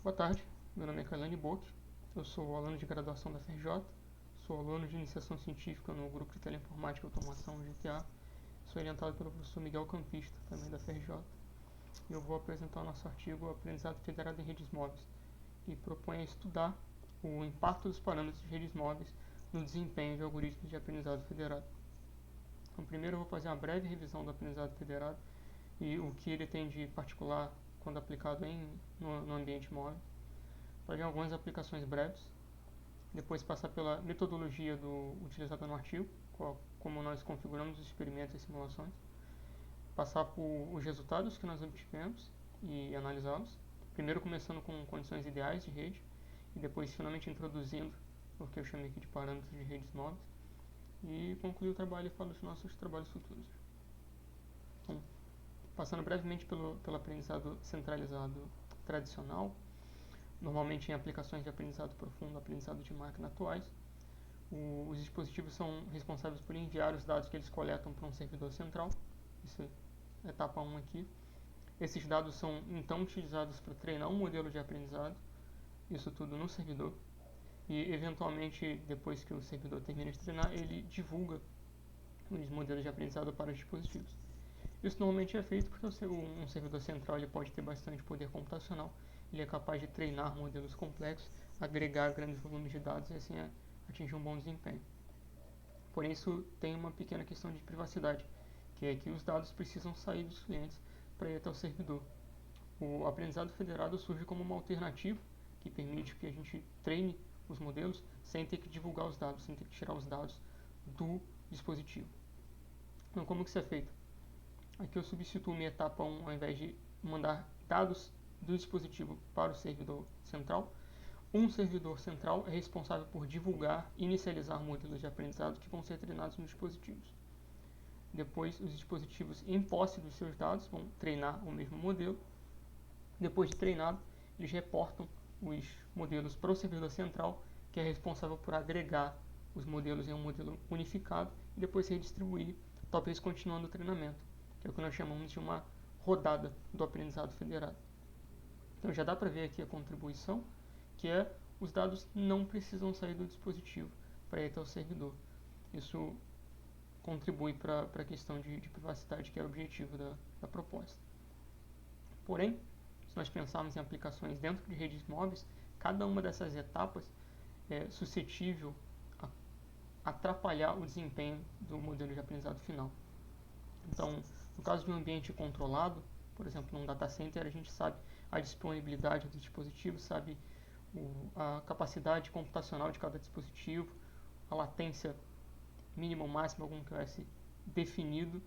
Boa tarde, meu nome é Kailane Bock, eu sou aluno de graduação da FRJ, sou aluno de iniciação científica no grupo de Teleinformática e Automação GTA, sou orientado pelo professor Miguel Campista, também da FRJ, e eu vou apresentar o nosso artigo Aprendizado Federado em Redes Móveis, que propõe estudar o impacto dos parâmetros de redes móveis no desempenho de algoritmos de aprendizado federado. Então, primeiro eu vou fazer uma breve revisão do aprendizado federado e o que ele tem de particular quando aplicado no ambiente móvel. Fazer algumas aplicações breves, depois passar pela metodologia utilizada no artigo, como nós configuramos os experimentos e simulações, passar por os resultados que nós obtivemos e analisá-los, primeiro começando com condições ideais de rede e depois finalmente introduzindo o que eu chamei aqui de parâmetros de redes móveis, e concluir o trabalho e falar dos nossos trabalhos futuros. Então, passando brevemente pelo aprendizado centralizado tradicional, normalmente em aplicações de aprendizado profundo, aprendizado de máquina atuais, os dispositivos são responsáveis por enviar os dados que eles coletam para um servidor central. Isso é etapa 1 aqui. Esses dados são então utilizados para treinar um modelo de aprendizado, isso tudo no servidor. E eventualmente, depois que o servidor termina de treinar, ele divulga os modelos de aprendizado para os dispositivos. Isso normalmente é feito porque um servidor central ele pode ter bastante poder computacional, ele é capaz de treinar modelos complexos, agregar grandes volumes de dados e assim atingir um bom desempenho. Porém, isso tem uma pequena questão de privacidade, que é que os dados precisam sair dos clientes para ir até o servidor. O aprendizado federado surge como uma alternativa que permite que a gente treine os modelos sem ter que divulgar os dados, sem ter que tirar os dados do dispositivo. Então, como que isso é feito? Aqui eu substituo minha etapa 1, ao invés de mandar dados do dispositivo para o servidor central. Um servidor central é responsável por divulgar e inicializar modelos de aprendizado que vão ser treinados nos dispositivos. Depois, os dispositivos, em posse dos seus dados, vão treinar o mesmo modelo. Depois de treinado, eles reportam os modelos para o servidor central, que é responsável por agregar os modelos em um modelo unificado e depois redistribuir, talvez continuando o treinamento, que é o que nós chamamos de uma rodada do aprendizado federado. Então já dá para ver aqui a contribuição, que é os dados não precisam sair do dispositivo para ir até o servidor. Isso contribui para a questão de privacidade, que é o objetivo da proposta. Porém, se nós pensarmos em aplicações dentro de redes móveis, cada uma dessas etapas é suscetível a atrapalhar o desempenho do modelo de aprendizado final. Então, no caso de um ambiente controlado, por exemplo, num data center, a gente sabe a disponibilidade do dispositivo, sabe a capacidade computacional de cada dispositivo, a latência mínima ou máxima, algum QoS definido.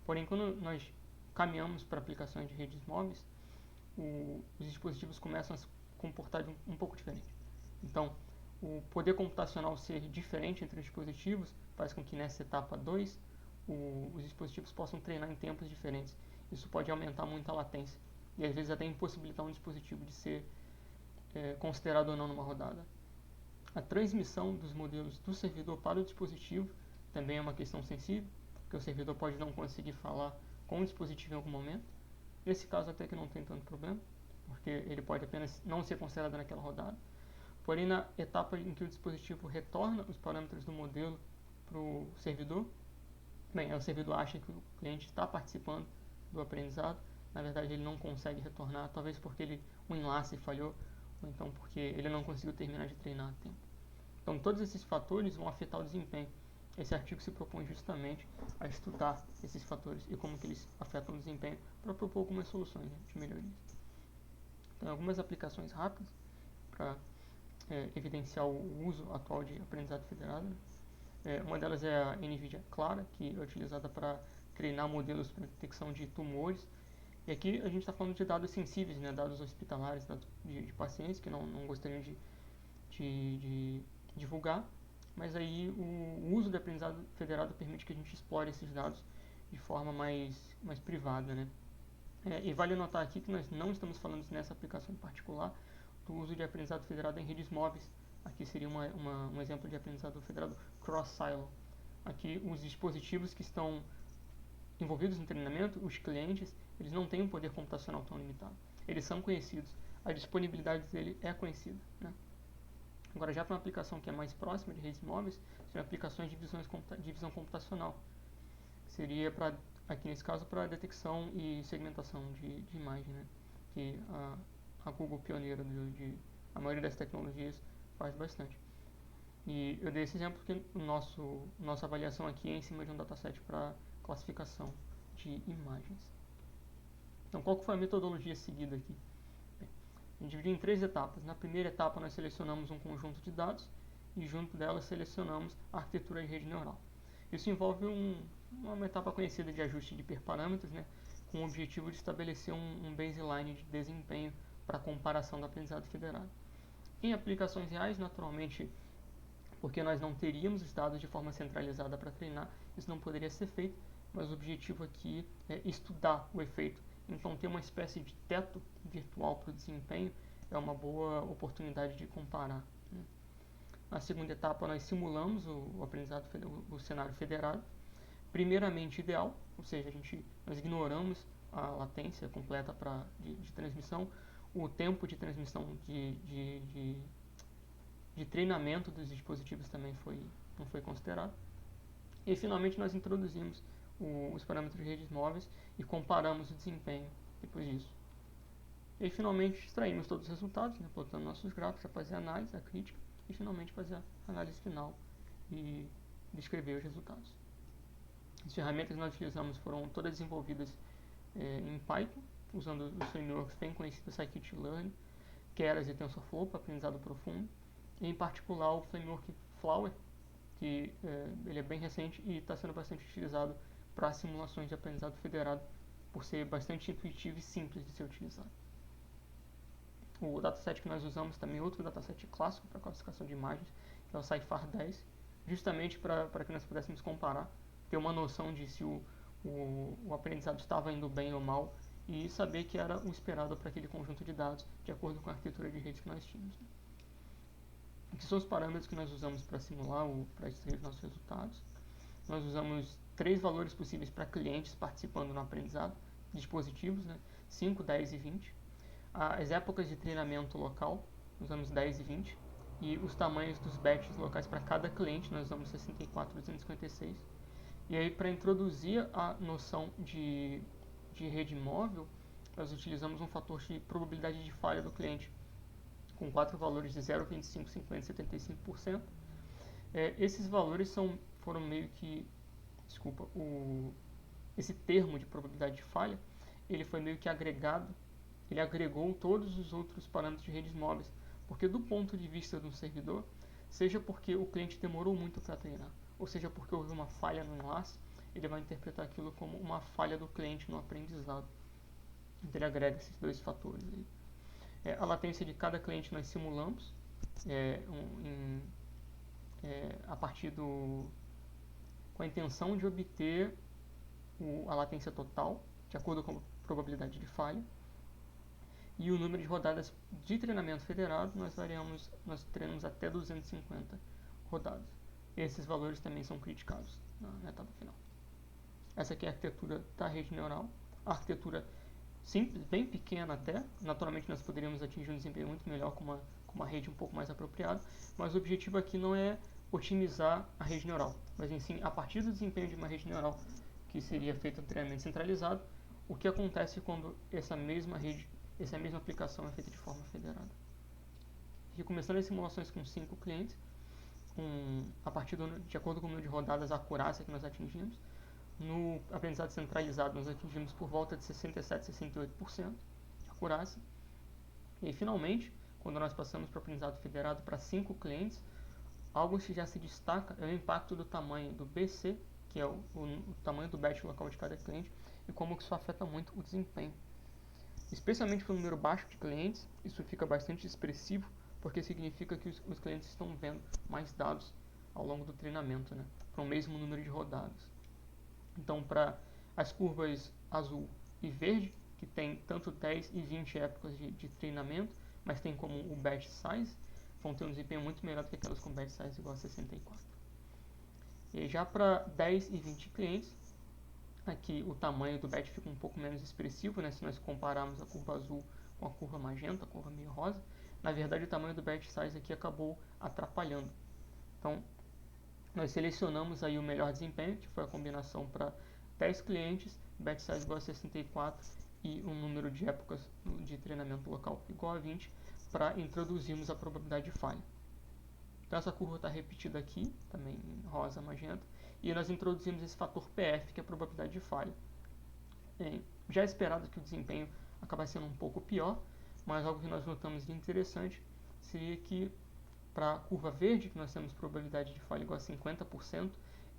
Porém, quando nós caminhamos para aplicações de redes móveis, os dispositivos começam a se comportar de um pouco diferente. Então, o poder computacional ser diferente entre os dispositivos faz com que nessa etapa 2 os dispositivos possam treinar em tempos diferentes. Isso pode aumentar muito a latência e às vezes até impossibilitar um dispositivo de ser considerado ou não numa rodada. A transmissão dos modelos do servidor para o dispositivo também é uma questão sensível, porque o servidor pode não conseguir falar com o dispositivo em algum momento. Nesse caso até que não tem tanto problema, porque ele pode apenas não ser considerado naquela rodada. Porém, na etapa em que o dispositivo retorna os parâmetros do modelo para o servidor, bem, o servidor acha que o cliente está participando do aprendizado, na verdade ele não consegue retornar, talvez porque o enlace falhou, ou então porque ele não conseguiu terminar de treinar a tempo. Então todos esses fatores vão afetar o desempenho. Esse artigo se propõe justamente a estudar esses fatores e como que eles afetam o desempenho para propor algumas soluções de melhoria. Então, algumas aplicações rápidas para evidenciar o uso atual de aprendizado federado. Uma delas é a NVIDIA Clara, que é utilizada para treinar modelos para detecção de tumores. E aqui a gente está falando de dados sensíveis, né, dados hospitalares, dados de pacientes que não gostariam de divulgar, mas aí o uso do aprendizado federado permite que a gente explore esses dados de forma mais privada, né? E vale notar aqui que nós não estamos falando nessa aplicação em particular do uso de aprendizado federado em redes móveis. Aqui seria um exemplo de aprendizado federado cross-silo. Aqui os dispositivos que estão envolvidos no treinamento, os clientes, eles não têm um poder computacional tão limitado. Eles são conhecidos. a disponibilidade dele é conhecida, né? Agora, já para uma aplicação que é mais próxima de redes móveis, são aplicações de visão computacional. Seria, aqui nesse caso, para detecção e segmentação de imagem, né? Que a Google, pioneira a maioria das tecnologias, faz bastante. E eu dei esse exemplo porque nossa avaliação aqui é em cima de um dataset para classificação de imagens. Então, qual que foi a metodologia seguida aqui? Bem, a gente dividiu em 3 etapas. Na primeira etapa, nós selecionamos um conjunto de dados e, junto delas, selecionamos a arquitetura de rede neural. Isso envolve uma etapa conhecida de ajuste de hiperparâmetros, né, com o objetivo de estabelecer um baseline de desempenho para comparação do aprendizado federado. Em aplicações reais, naturalmente, porque nós não teríamos os dados de forma centralizada para treinar, isso não poderia ser feito, mas o objetivo aqui é estudar o efeito. Então, ter uma espécie de teto virtual para o desempenho é uma boa oportunidade de comparar, né? Na segunda etapa, nós simulamos o aprendizado, o cenário federado, primeiramente ideal, ou seja, nós ignoramos a latência completa de transmissão, o tempo de transmissão de treinamento dos dispositivos também não foi considerado. E finalmente nós introduzimos os parâmetros de redes móveis e comparamos o desempenho depois disso. E finalmente extraímos todos os resultados, né, plotando nossos gráficos para fazer a análise, a crítica e finalmente fazer a análise final e descrever os resultados. As ferramentas que nós utilizamos foram todas desenvolvidas em Python, usando os frameworks bem conhecidos Scikit-learn, Keras e TensorFlow para aprendizado profundo, e em particular o framework Flower, que ele é bem recente e está sendo bastante utilizado para simulações de aprendizado federado, por ser bastante intuitivo e simples de ser utilizado. O dataset que nós usamos também é outro dataset clássico para classificação de imagens, que é o CIFAR 10, justamente para que nós pudéssemos comparar, ter uma noção de se o aprendizado estava indo bem ou mal e saber que era o esperado para aquele conjunto de dados, de acordo com a arquitetura de rede que nós tínhamos. O que são os parâmetros que nós usamos para simular ou para extrair os nossos resultados? Nós usamos 3 valores possíveis para clientes participando no aprendizado, dispositivos, né? 5, 10 e 20. As épocas de treinamento local, usamos 10 e 20. E os tamanhos dos batches locais para cada cliente, nós usamos 64 e 256. E aí, para introduzir a noção de rede móvel, nós utilizamos um fator de probabilidade de falha do cliente, com 4 valores de 0, 25, 50 e 75%. Esses valores foram meio que... Desculpa, esse termo de probabilidade de falha, ele foi meio que agregado, ele agregou todos os outros parâmetros de redes móveis, porque do ponto de vista do servidor, seja porque o cliente demorou muito para treinar, ou seja porque houve uma falha no enlace, ele vai interpretar aquilo como uma falha do cliente no aprendizado. Então ele agrega esses 2 fatores aí. A latência de cada cliente nós simulamos a partir com a intenção de obter a latência total, de acordo com a probabilidade de falha. E o número de rodadas de treinamento federado, nós treinamos até 250 rodadas. Esses valores também são criticados na etapa final. Essa aqui é a arquitetura da rede neural. A arquitetura simples, bem pequena até. Naturalmente nós poderíamos atingir um desempenho muito melhor com uma rede um pouco mais apropriada, mas o objetivo aqui não é otimizar a rede neural, mas em sim, a partir do desempenho de uma rede neural, que seria feito um treinamento centralizado, o que acontece quando essa mesma aplicação é feita de forma federada. E começando as simulações com 5 clientes, de acordo com o número de rodadas, a acurácia que nós atingimos. No aprendizado centralizado, nós atingimos por volta de 67%, 68% de acurácia. E finalmente, quando nós passamos para o aprendizado federado para 5 clientes, algo que já se destaca é o impacto do tamanho do BC, que é o tamanho do batch local de cada cliente, e como isso afeta muito o desempenho. Especialmente para o número baixo de clientes, isso fica bastante expressivo, porque significa que os clientes estão vendo mais dados ao longo do treinamento, né, para o mesmo número de rodadas. Então, para as curvas azul e verde, que tem tanto 10 e 20 épocas de treinamento, mas tem como o batch size, vão ter um desempenho muito melhor do que aquelas com batch size igual a 64. E já para 10 e 20 clientes, aqui o tamanho do batch fica um pouco menos expressivo, né, se nós compararmos a curva azul com a curva magenta, a curva meio rosa, na verdade o tamanho do batch size aqui acabou atrapalhando. Então, nós selecionamos aí o melhor desempenho, que foi a combinação para 10 clientes, batch size igual a 64 e um número de épocas de treinamento local igual a 20, para introduzirmos a probabilidade de falha. Então essa curva está repetida aqui, também em rosa, magenta, e nós introduzimos esse fator PF, que é a probabilidade de falha. Já é esperado que o desempenho acabe sendo um pouco pior, mas algo que nós notamos de interessante seria que para a curva verde, que nós temos probabilidade de falha igual a 50%,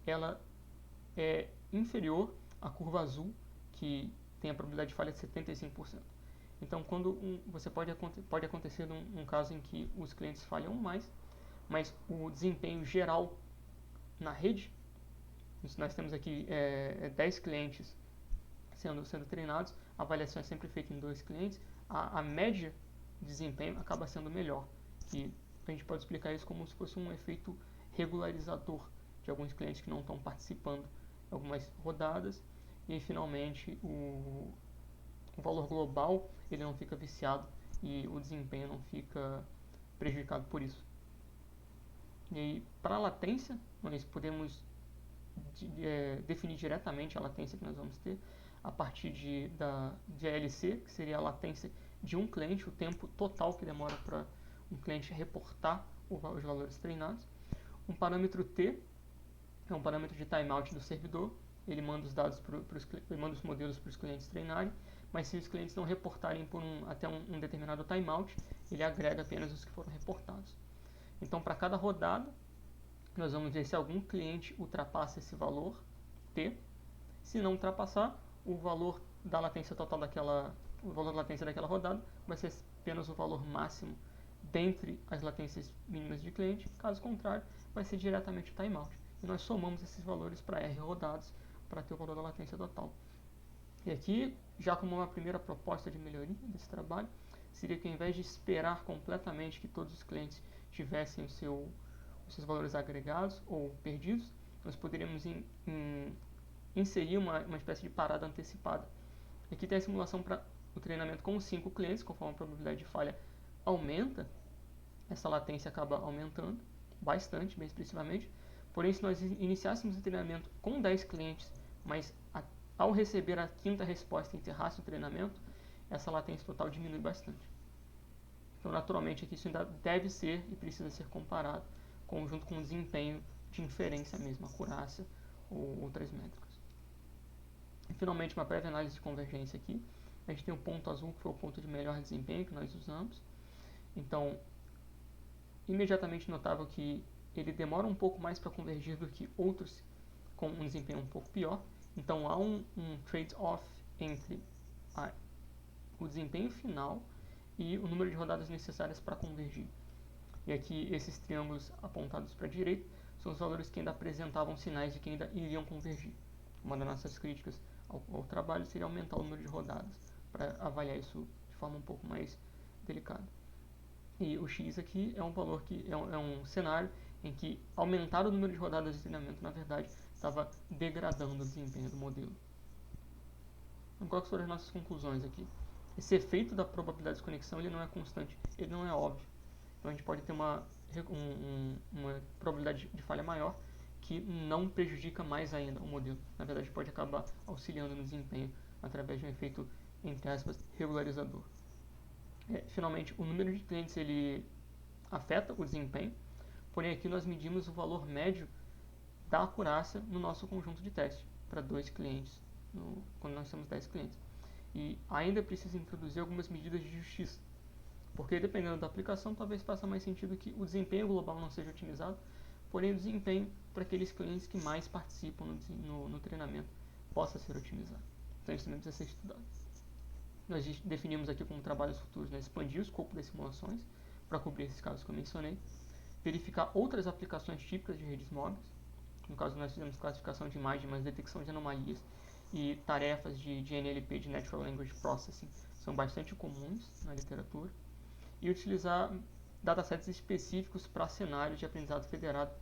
ela é inferior à curva azul, que tem a probabilidade de falha de 75%. Então, você pode acontecer num caso em que os clientes falham mais, mas o desempenho geral na rede, nós temos aqui 10 clientes sendo treinados, a avaliação é sempre feita em 2 clientes, a média de desempenho acaba sendo melhor, que a gente pode explicar isso como se fosse um efeito regularizador de alguns clientes que não estão participando de algumas rodadas, e aí, finalmente o valor global ele não fica viciado e o desempenho não fica prejudicado por isso. E aí, para a latência, nós podemos definir diretamente a latência que nós vamos ter a partir de ALC, que seria a latência de um cliente, o tempo total que demora para um cliente reportar os valores treinados. Um parâmetro T é um parâmetro de timeout do servidor, ele manda os dados ele manda os modelos para os clientes treinarem, mas se os clientes não reportarem por até um determinado timeout, ele agrega apenas os que foram reportados. Então, para cada rodada, nós vamos ver se algum cliente ultrapassa esse valor T. Se não ultrapassar, o valor da latência total o valor da latência daquela rodada vai ser apenas o valor máximo dentre as latências mínimas de cliente. Caso contrário, vai ser diretamente o timeout. E nós somamos esses valores para R rodados para ter o valor da latência total. E aqui, já como uma primeira proposta de melhoria desse trabalho, seria que ao invés de esperar completamente que todos os clientes tivessem os seus valores agregados ou perdidos, nós poderíamos inserir uma espécie de parada antecipada. Aqui tem a simulação para o treinamento com 5 clientes, conforme a probabilidade de falha aumenta, essa latência acaba aumentando bastante, bem expressivamente. Porém, se nós iniciássemos o treinamento com 10 clientes, mas ao receber a quinta resposta encerrasse o treinamento, essa latência total diminui bastante. Então, naturalmente, aqui isso ainda deve ser e precisa ser comparado junto com o desempenho de inferência mesmo, acurácia ou outras métricas. E, finalmente, uma prévia análise de convergência aqui. A gente tem o ponto azul, que foi o ponto de melhor desempenho que nós usamos. Então, imediatamente notável que ele demora um pouco mais para convergir do que outros com um desempenho um pouco pior. Então, há um trade-off entre o desempenho final e o número de rodadas necessárias para convergir. E aqui, esses triângulos apontados para a direita são os valores que ainda apresentavam sinais de que ainda iriam convergir. Uma das nossas críticas ao trabalho seria aumentar o número de rodadas para avaliar isso de forma um pouco mais delicada. E o X aqui é um valor que é um cenário em que aumentar o número de rodadas de treinamento, na verdade, estava degradando o desempenho do modelo. Então, quais foram as nossas conclusões aqui? Esse efeito da probabilidade de conexão ele não é constante, ele não é óbvio. Então a gente pode ter uma probabilidade de falha maior que não prejudica mais ainda o modelo. Na verdade, pode acabar auxiliando no desempenho através de um efeito, entre aspas, regularizador. Finalmente, o número de clientes ele afeta o desempenho, porém aqui nós medimos o valor médio da acurácia no nosso conjunto de teste para 2 clientes, quando nós temos 10 clientes. E ainda precisa introduzir algumas medidas de justiça, porque dependendo da aplicação, talvez faça mais sentido que o desempenho global não seja otimizado, porém o desempenho para aqueles clientes que mais participam no treinamento possa ser otimizado. Então isso também precisa ser estudado. Nós definimos aqui como trabalhos futuros, né, expandir o escopo das simulações para cobrir esses casos que eu mencionei, verificar outras aplicações típicas de redes móveis. No caso, nós fizemos classificação de imagem, mas detecção de anomalias e tarefas de NLP, de Natural Language Processing, são bastante comuns na literatura. E utilizar datasets específicos para cenários de aprendizado federado.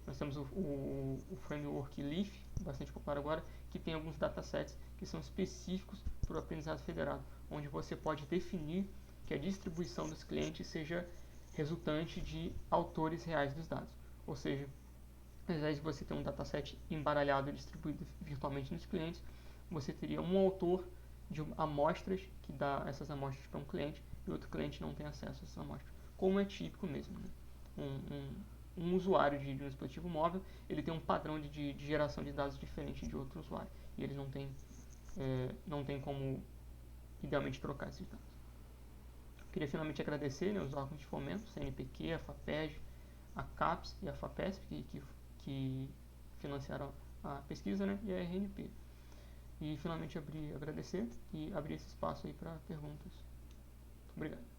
Nós temos o framework LEAF, bastante popular agora, que tem alguns datasets que são específicos para o aprendizado federado, onde você pode definir que a distribuição dos clientes seja resultante de autores reais dos dados. Ou seja, ao invés de você ter um dataset embaralhado e distribuído virtualmente nos clientes, você teria um autor de amostras que dá essas amostras para um cliente e outro cliente não tem acesso a essas amostras, como é típico mesmo. Né? Um usuário de um dispositivo móvel, ele tem um padrão de geração de dados diferente de outro usuário e ele não tem como idealmente trocar esses dados. Queria finalmente agradecer, né, os órgãos de fomento, CNPq, a FAPESB, a CAPES e a FAPESP, que financiaram a pesquisa, né, e a RNP. E finalmente agradecer e abrir esse espaço aí para perguntas. Muito obrigado.